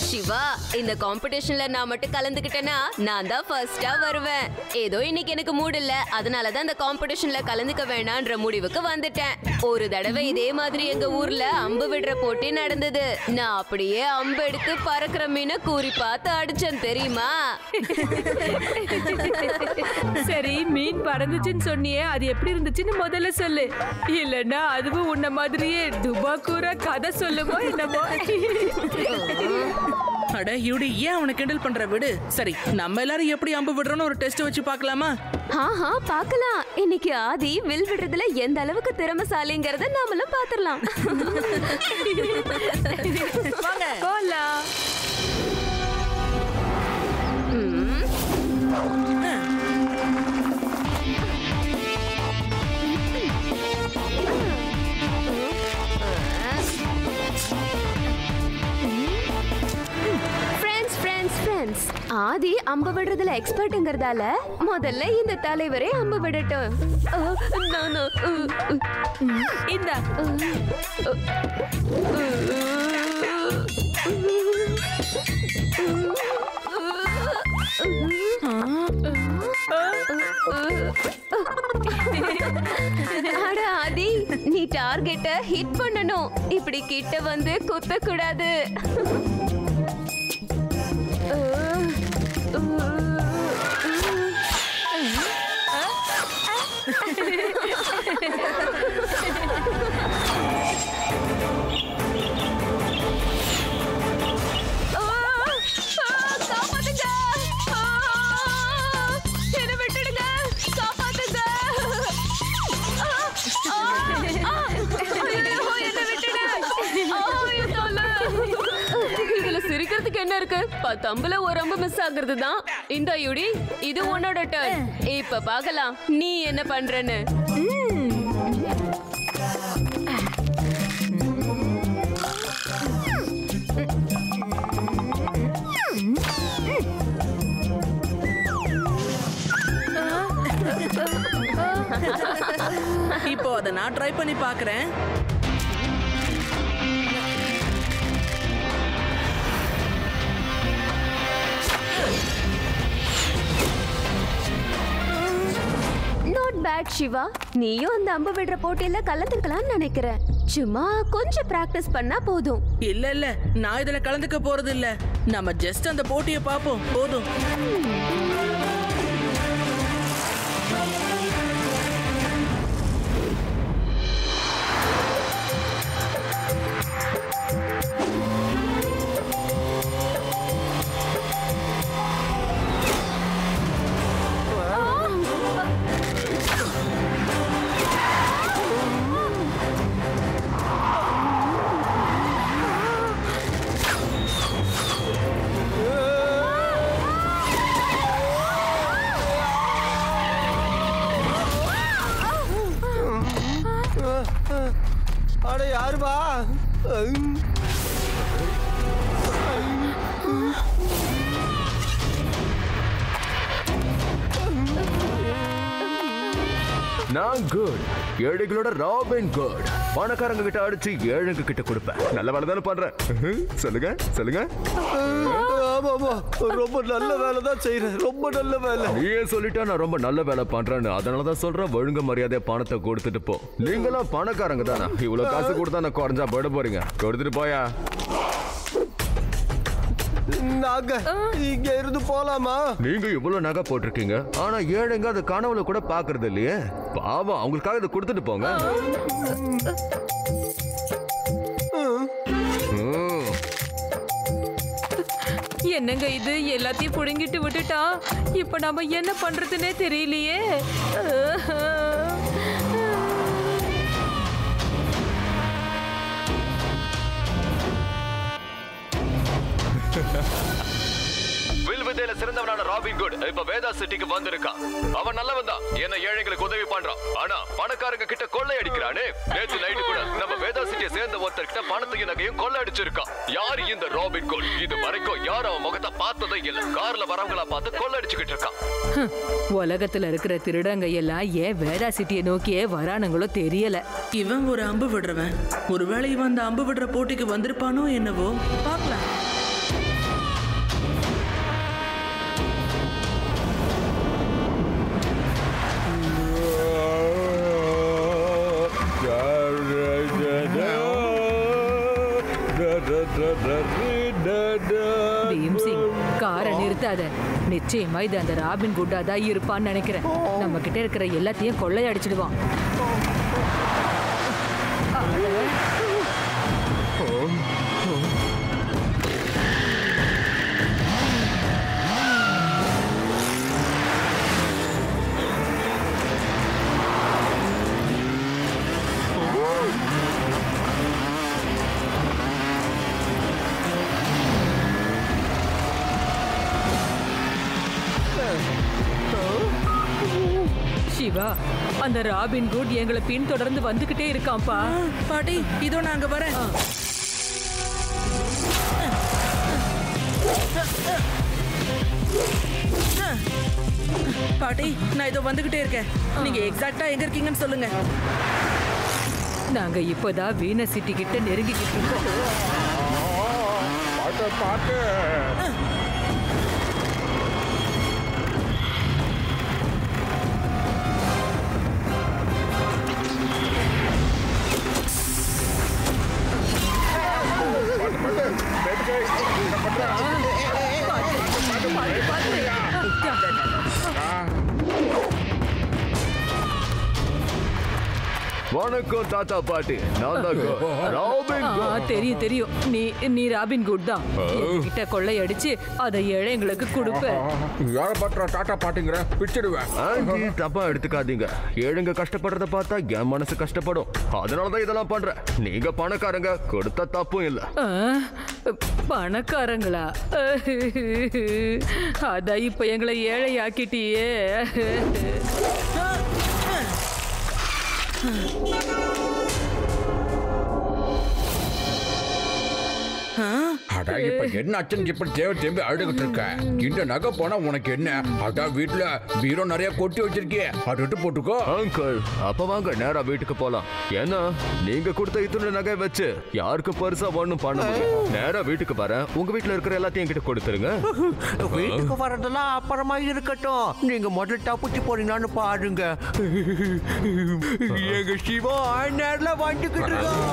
சிவா, இந்த காம்படிஷன்ல நான் மட்டும் கலந்துக்கிட்டேன்னா நான் தான் ஃபர்ஸ்டா வருவேன். ஏதோ இன்னைக்கு எனக்கு மூட் இல்ல, அதனால தான் இந்த காம்படிஷன்ல கலந்துக்க வேணான்ற முடிவுக்கு வந்துட்டேன். ஒரு தடவை இதே மாதிரி எங்க ஊர்ல அம்பு விடுற போட்டி நடந்தது. நான் அப்படியே அம்பு எடுத்து பறக்கிற மீனை கூறி பார்த்து அடிச்சேன் தெரியுமா? சரி, மீன் பறந்துச்சுன்னு சொன்னியே, அது எப்படி இருந்துச்சுன்னு முதல்ல சொல்லு. இல்லன்னா அதுவும் உன்ன மாதிரியே துபாக்கூரா கதை சொல்லுமோ என்னமோ. அட யூடி, ஏன் அவனை கிண்டல் பண்ற விடு. சரி, நம்ம எல்லாரும் எப்படி அம்பு விடுறோம்னு ஒரு டெஸ்ட் வச்சு பார்க்கலாமா? ஆஹா, பார்க்கலாம். இன்னைக்கு ஆதி வில் விடுறதுல எந்த அளவுக்கு திறமைசாலிங்கறத நாமளும் பாத்துறலாம். வாங்க போலாம். ஆதி அம்பு விடுறதுல எக்ஸ்பர்ட்ங்கிறதால முதல்ல இந்த தலைவரே அம்பு விடட்டும். இந்த அட ஆதி, நீ டார்கெட்ட ஹிட் பண்ணணும். இப்படி கிட்ட வந்து குத்த கூடாது. சிரிக்கிறதுக்கு என்ன இருக்கு? 10 அம்புல ஒரு அம்பு மிஸ் ஆகுறது தான். இந்த யுடி, இது உன்னோட டர்ன். இப்ப பார்க்கலாம் நீ என்ன பண்றன்னு. இப்போ அதை நான் ட்ரை பண்ணி பார்க்கறேன். நாட் பேட் சிவா, நீயும் அந்த அம்பு விடுற போட்டியில கலந்துக்கலாம்னு நினைக்கிறேன். சும்மா கொஞ்சம் பிராக்டிஸ் பண்ணா போதும். இல்ல இல்ல, நான் இதுல கலந்துக்க போறது இல்ல. நம்ம ஜஸ்ட் அந்த போட்டியை பாப்போம், போதும். அட யாருமா? நான் குட், ஏழைகளோட ராபின் குட். பணக்காரங்க கிட்ட அடிச்சு ஏழைங்க கிட்ட கொடுப்பேன். நல்ல வேலை தானே பண்றேன். சொல்லுங்க சொல்லுங்க. ஆமாமா, ரொம்ப நல்ல வேலை தான் செய்யறேன். ரொம்ப நல்ல வேலை. நீயே சொல்லிட்டா நான் ரொம்ப நல்ல வேலை பண்றேன்னு. அதனாலதான் சொல்றேன், ஒழுங்கு மரியாதை பணத்தை கொடுத்துட்டு போ. நீங்களாம் பணக்காரங்க தானே. இவ்வளவு காசு கொடுத்தா நான் குறைஞ்சா போயிட போறீங்க. கொடுத்துட்டு போயா. நாங்க இங்க இருந்து போலாமா? நீங்க இவ்வளவு நகை போட்டிருக்கீங்க, ஆனா ஏழைங்க அது கனவுல கூட பாக்குறது இல்லையே. பாவம், அவங்களுக்காக இதை கொடுத்துட்டு போங்க. என்னங்க இது, எல்லாத்தையும் புடுங்கிட்டு விட்டுட்டா. இப்ப நாம என்ன பண்றதுன்னே தெரியலையே. வில் வித்தையில சிறந்தவனான ராபின் குட் இப்ப வேதா சிட்டிக்கு வந்திருக்கான். அவன் நல்லவன் தான், என்ன ஏழைகளுக்கு உதவி பண்றான். ஆனா பணக்காரங்க கிட்ட கொள்ளை அடிக்கிறானே. நேத்து நைட்டு கூட நம்ம வேதா சிட்டியை சேர்ந்த ஒருத்தர் கிட்ட பணத்தையும் நகையும் கொள்ளை அடிச்சிருக்கான். யாரு இந்த ராபின் குட்? இது வரைக்கும் யாரும் அவன் முகத்தை பார்த்ததே இல்ல. கார்ல வரவங்களா பார்த்து கொள்ளை அடிச்சுக்கிட்டு இருக்கான். உலகத்துல இருக்கிற திருடங்க எல்லாம் ஏன் வேதா சிட்டியை நோக்கியே வரானுங்களோ தெரியல. இவன் ஒரு அம்பு விடுறவன். ஒருவேளை இவன் அந்த அம்பு விடுற போட்டிக்கு வந்திருப்பானோ என்னவோ பார்க்கலாம். காரை நிறுத்தாத. நிச்சயமா இது அந்த ராபின் குட்டா தான் இருப்பான்னு நினைக்கிறேன். நம்ம கிட்ட இருக்கிற எல்லாத்தையும் கொள்ளையடிச்சிடுவான். சிவா, அந்த ராபின் குட் எங்களை பின்தொடர்ந்து வந்துகிட்டே இருக்கான்ப்பா. பாட்டி, இதோ நான் அங்க வரேன். பாட்டி, நான் இதோ வந்துகிட்டே இருக்கேன். நீங்க எக்ஸாக்ட்டா எங்க இருக்கீங்கன்னு சொல்லுங்க. நாங்க இப்பதான் வீனஸ் சிட்டி கிட்ட நெருங்கிக்கிட்டு இருக்கோம். வணக்கம் தாத்தா பாட்டி. நான் தான் ராபின் குட். தெரியும் தெரியும். நீ ராபின் குட் தான். கிட்ட கொள்ளை அடிச்சு அதை ஏழைங்களுக்கு கொடுப்ப. யார பண்ற டாட்டா பாட்டிங்கற பிச்சிடுவேன். ஆண்டி தப்பா எடுத்துக்காதீங்க. ஏழைங்க கஷ்டப்படுறத பார்த்தா என் மனசு கஷ்டப்படும். அதனாலதான் இதெல்லாம் பண்றேன். நீங்க பணக்காரங்க, கொடுத்த தப்பும் இல்ல. பணக்காரங்களா? அதான் இப்ப எங்களை ஏழை ஆக்கிட்டியே. அடா, இப்ப என்ன ஆச்சுன்னு இப்ப தேம்பி அழுதுகிட்டு இருக்க? இந்த நகை போனா உனக்கு என்ன? அதான் வீட்டுல பீரோ நிறைய கொட்டி வச்சிருக்கியே, அதை போட்டுக்கோ. அங்கிள், அப்ப வாங்க நேரா வீட்டுக்கு போலாம். ஏன்னா நீங்க கொடுத்த இத்தனை நகை வச்சு யாருக்கு பெருசா ஒண்ணும் பண்ண முடியும். நேரா வீட்டுக்கு வரேன். உங்க வீட்டுல இருக்கிற எல்லாத்தையும் என்கிட்ட கொடுத்துருங்க. வீட்டுக்கு வரதெல்லாம் அப்புறமா இருக்கட்டும். நீங்க முதல்ல தப்பிச்சு போறீங்களான்னு பாருங்க. எங்க சிவா நேர்ல வந்துகிட்டு இருக்கோம்.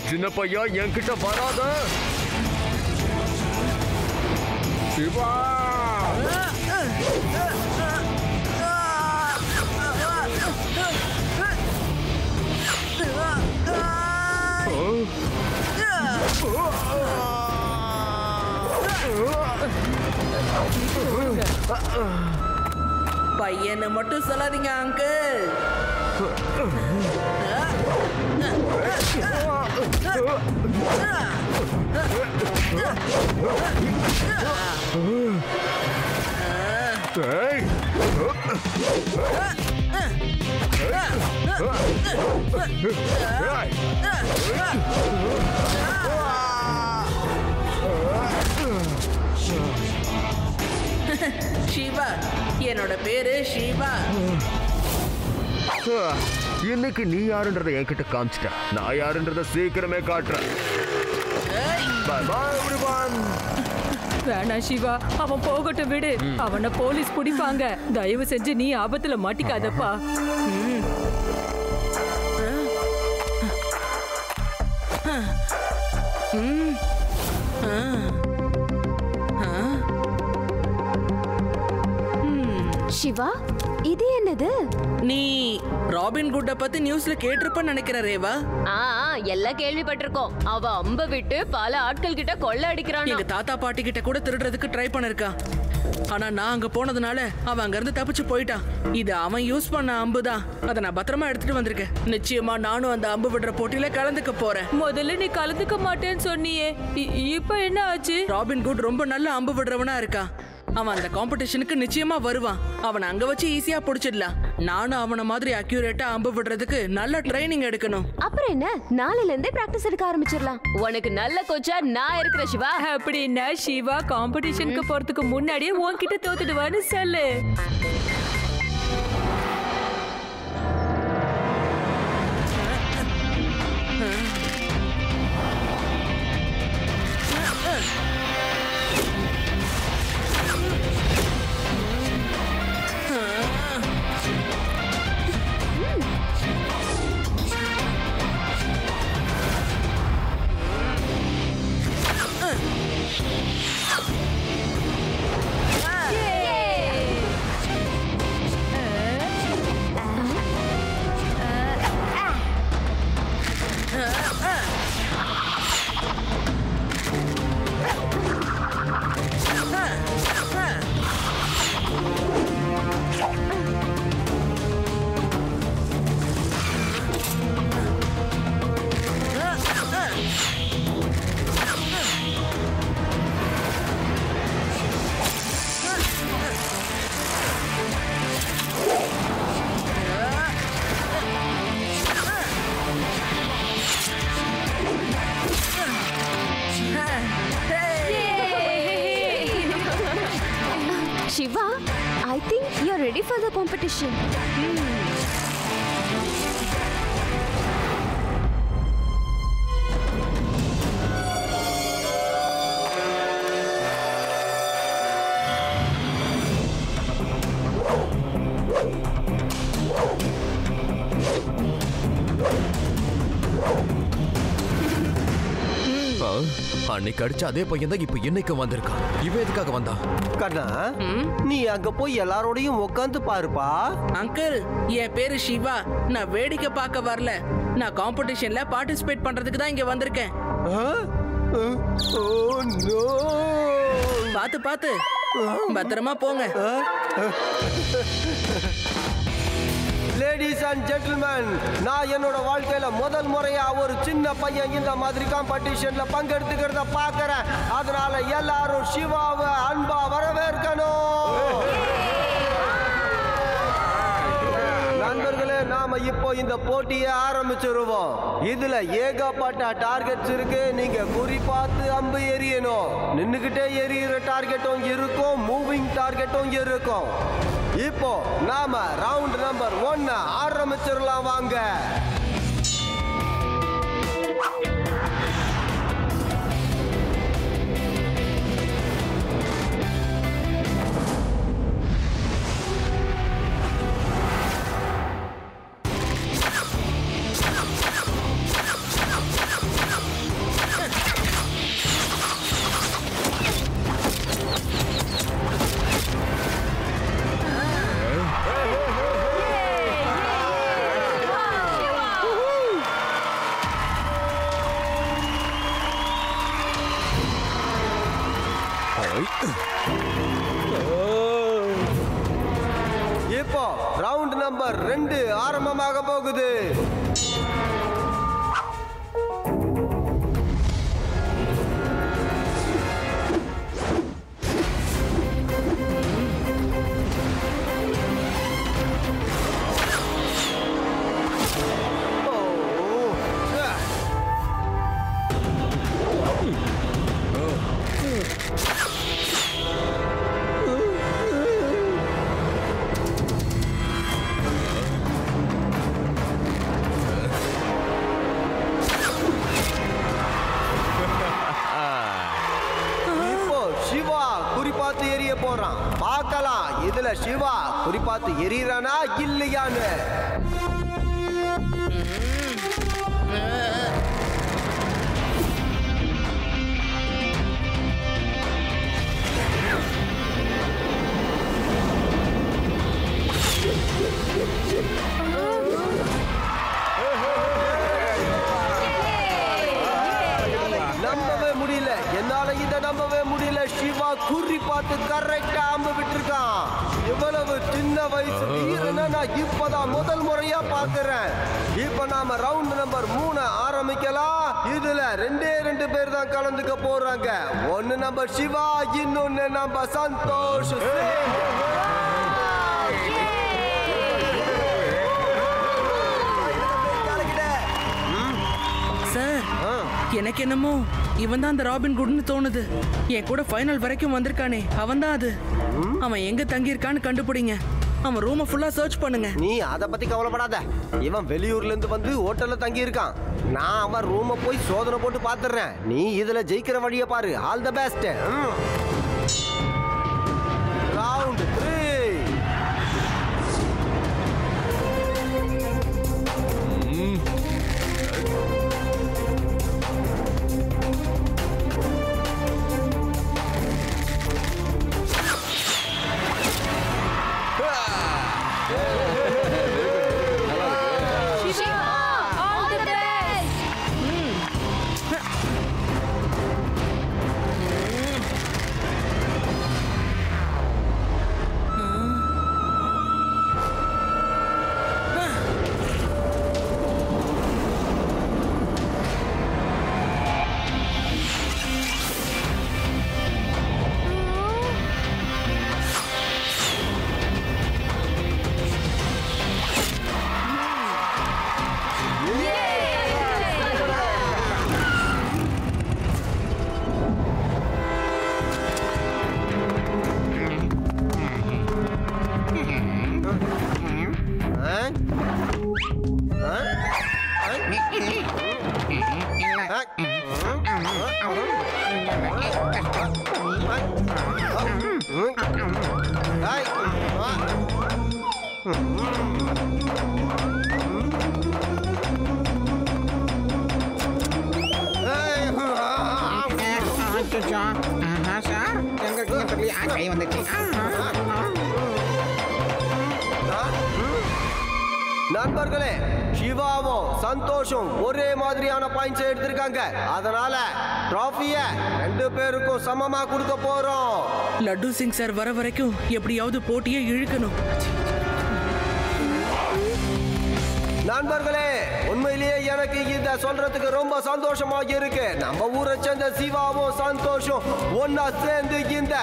சின்ன பையா, என்கிட்ட வராத. சிவா, பையனை மட்டும் சொல்லாதீங்க அங்கிள். சிவா, என்னோட பேரு சிவா. இன்னைக்கு நீ யாருன்றதை என்கிட்ட காமிச்சிட்ட. நான் யாருன்றதை சீக்கிரமே காட்டுறேன். Bye bye everyone. வேணாம் சிவா, அவன் போகட்டும், விடு. அவனை போலீஸ் பிடிப்பாங்க. தயவு செஞ்சு நீ ஆபத்துல மாட்டிக்காதப்பா. சிவா, இது என்னது? நீ ராபின் குட்ட பத்தி நியூஸ்ல கேட்டிருப்பன்னு நினைக்கிற ரேவா. எல்லாம் கேள்விப்பட்டிருக்கோம். அவ அம்ப விட்டு பல ஆட்கள் கிட்ட கொள்ள அடிக்கிறான். எங்க தாத்தா பாட்டி கிட்ட கூட திருடுறதுக்கு ட்ரை பண்ணிருக்கா. ஆனா நான் அங்க போனதுனால அவன் அங்க இருந்து தப்பிச்சு போயிட்டான். இது அவன் யூஸ் பண்ண அம்பு தான். அதை நான் பத்திரமா எடுத்துட்டு வந்திருக்கேன். நிச்சயமா நானும் அந்த அம்பு விடுற போட்டியில கலந்துக்க போறேன். முதல்ல நீ கலந்துக்க மாட்டேன்னு சொன்னியே, இப்ப என்ன ஆச்சு? ராபின் குட் ரொம்ப நல்ல அம்பு விடுறவனா இருக்கான். அவன் அந்த காம்படிஷனுக்கு நிச்சயமா வருவான். அவனை அங்க வச்சு ஈஸியா புடிச்சிடலாம். நானும் அவன மாதிரி அக்யூரேட்டா அம்பு விடுறதுக்கு நல்ல ட்ரைனிங் எடுக்கணும். அப்புறம் என்ன, நாளையில இருந்தே பிராக்டிஸ் எடுக்க ஆரம்பிச்சிடலாம். உனக்கு நல்ல கோச்சா நான் இருக்கிற சிவா. அப்படின்னா சிவா காம்படிஷனுக்கு போறதுக்கு முன்னாடியே உன்கிட்ட தோத்துடுவான்னு சொல்லு. Shiva, I think you're ready for the competition. அன்னைக்கு அடிச்ச அதே பையன் தான் இப்ப இன்னைக்கு வந்திருக்கான். இவன் எதுக்காக வந்தான்? கண்ணா, நீ அங்க போய் எல்லாரோடையும் உட்காந்து பாருப்பா. அங்கிள், என் பேரு சிவா. நான் வேடிக்கை பார்க்க வரல. நான் காம்படிஷன்ல பார்ட்டிசிபேட் பண்றதுக்கு தான் இங்க வந்திருக்கேன். பாத்து பாத்து பத்திரமா போங்க. லேடிஸ் அண்ட் ஜென்டில்மேன், நான் என்னோட வாழ்க்கையில முதல் முறையா ஒரு சின்ன பையன் இந்த மாதிரி காம்படிஷன்ல பங்கெடுத்துக்கிறத பாக்குறேன். அதனால எல்லாரும் சிவாவை அன்பா வரவேற்கணும். நண்பர்களே, நாம இப்போ இந்த போட்டியை ஆரம்பிச்சிருவோம். இதுல ஏகப்பட்ட டார்கெட்ஸ் இருக்கு. நீங்க குறி பார்த்து அம்பு எறியணும். நின்னுகிட்டே எறிகிற டார்கெட்டும் இருக்கும், மூவிங் டார்கெட்டும் இருக்கும். இப்போ நாம ரவுண்ட் நம்பர் 1 ஆரம்பிச்சிடலாம் வாங்க. இப்போ ரவுண்ட் நம்பர் 2 ஆரம்பமாக போகுது. போறான். பார்க்கலாம் இதுல சிவா குறிப்பாத்து எரியறானா இல்லையான்னு. நம்பவே முடியல, என்னால இதை நம்பவே முடியல. சிவா குறி பார்த்து கரெக்டா அம்பு விட்டுருக்கான். இவ்வளவு சின்ன வயசு வீரனை நான் இப்பதான் முதல் முறையா பாக்குறேன். இப்ப நாம ரவுண்ட் நம்பர் 3 ஆரம்பிக்கலாம். இதுல 2 பேர் தான் கலந்துக்க போறாங்க. ஒன்னு நம்ம சிவா, இன்னொன்னு நம்ம சந்தோஷ். சார், எனக்கு என்னமோ இவன் தான் அந்த ராபின் குட்னு தோணுது. என் கூட ஃபைனல் வரைக்கும் வந்திருக்கானே, அவன் தான் அது. அவன் எங்க தங்கி இருக்கான்னு கண்டுபிடிங்க. அவன் ரூமை ஃபுல்லா சர்ச் பண்ணுங்க. நீ அத பத்தி கவலைப்படாத. இவன் வெளியூர்ல இருந்து வந்து ஹோட்டல்ல தங்கி இருக்கான். நான் அவன் ரூமை போய் சோதனை போட்டு பாத்துறேன். நீ இதுல ஜெயிக்கிற வழிய பாரு. All the best. ரவுண்ட் 3. நண்பர்களே, சிவாவும் சந்தோஷம் ஒரே மாதிரியான பாயிண்ட்ஸ் எடுத்திருக்காங்க. அதனால டிராஃபியை 2 பேருக்கும் சமமா கொடுக்க போறோம். லட்டு சிங் சார் வர வரைக்கும் எப்படியாவது போட்டியை இழுக்கணும். நண்பர்களே, உண்மையிலேயே எனக்கு இத சொல்றதுக்கு ரொம்ப சந்தோஷமா இருக்கு. நம்ம ஊரை சேர்ந்த சிவாவும் சந்தோஷம் ஒன்னா சேர்ந்து இந்த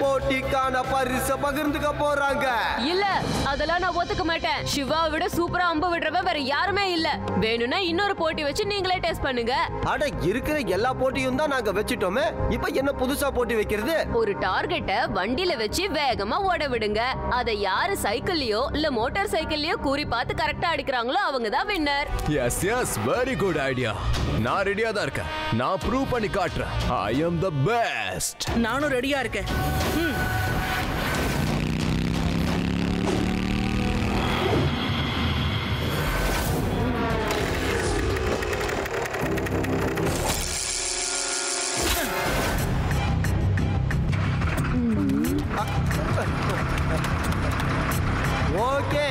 போட்டிக்கான பரிசை பகிர்ந்துக்க போறாங்க. இல்ல, அதெல்லாம் நான் ஒத்துக்க மாட்டேன். சிவாவை விட சூப்பரா அம்பு விடுறவ வேற யாருமே இல்ல. வேணும்னா இன்னொரு போட்டி வச்சு நீங்களே டெஸ்ட் பண்ணுங்க. அட, இருக்கிற எல்லா போட்டியும் தான் நாங்க வச்சிட்டோமே. இப்ப என்ன புதுசா போட்டி வைக்கிறது? ஒரு டார்கெட்டை வண்டியில வச்சு வேகமா ஓட விடுங்க. அதை யாரு சைக்கிள்லயோ இல்ல மோட்டார் சைக்கிள்லயோ கூறி பார்த்து கரெக்டா அடிக்கிறாங்களோ அவங்க தான் winner. Yes yes, very good idea. நான் ரெடியா தான் இருக்கேன். நான் ப்ரூவ் பண்ணி காட்டுறேன். I am the best. நானும் ரெடியா இருக்கேன். Okay,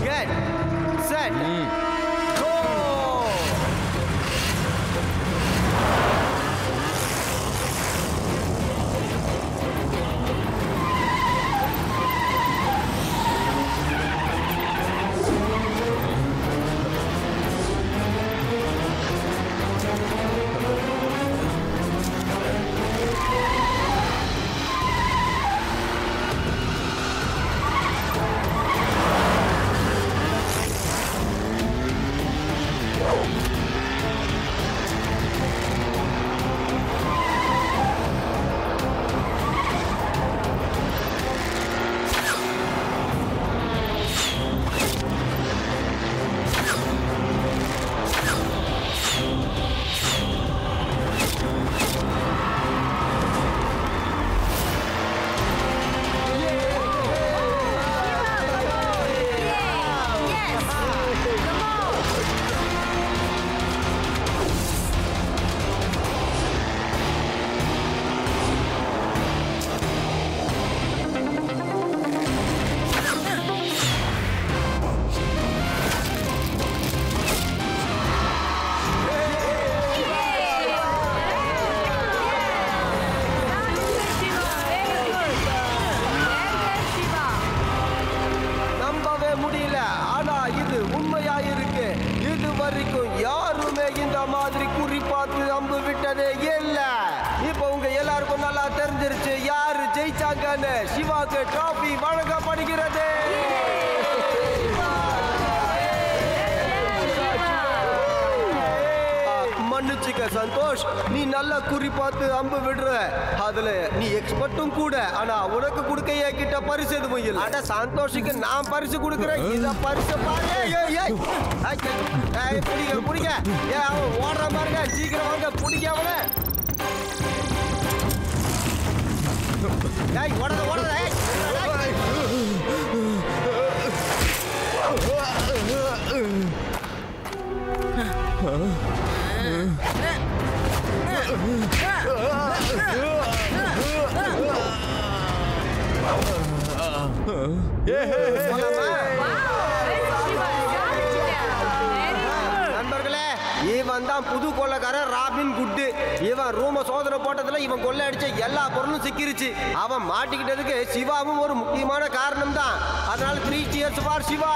get set go. வரைக்கும் யாருமே இந்த மாதிரி குறி பார்த்து அம்பு விட்டதே இல்ல. இப்போ உங்க எல்லாருக்கும் நல்லா தெரிஞ்சிருச்சு யாரு ஜெயிச்சாங்கன்னு. சிவாக்கு டிராபி வழங்கப்படுகிறது. மன்னிச்சுக்க சந்தோஷ், நீ நல்லா குறி பார்த்து அம்பு விடுற, அதுல நீ எக்ஸ்பர்ட்டும் கூட. ஆனா உனக்கு கொடுக்க என்கிட்ட பரிசு எதுவும் இல்லை. அட சந்தோஷுக்கு நான் பரிசு கொடுக்குறேன். இத பரிசு பாரு. பிடிக்க பிடிக்க அவன் ஓடுற பாருங்க. சீக்கிரம் வாங்க, பிடிக்க அவனை. ஓடுற ஓடுற. நண்பர்களே, இவன் தான் புது கொள்ளைக்காரன் ராபின் குட். இவன் ரூம சோதனை போட்டதுல இவன் கொள்ளை அடிச்ச எல்லா பொருளும் சிக்கிருச்சு. அவன் மாட்டிக்கிட்டதுக்கு சிவாவும் ஒரு முக்கியமான காரணம் தான். அதனால 3 cheers for சிவா.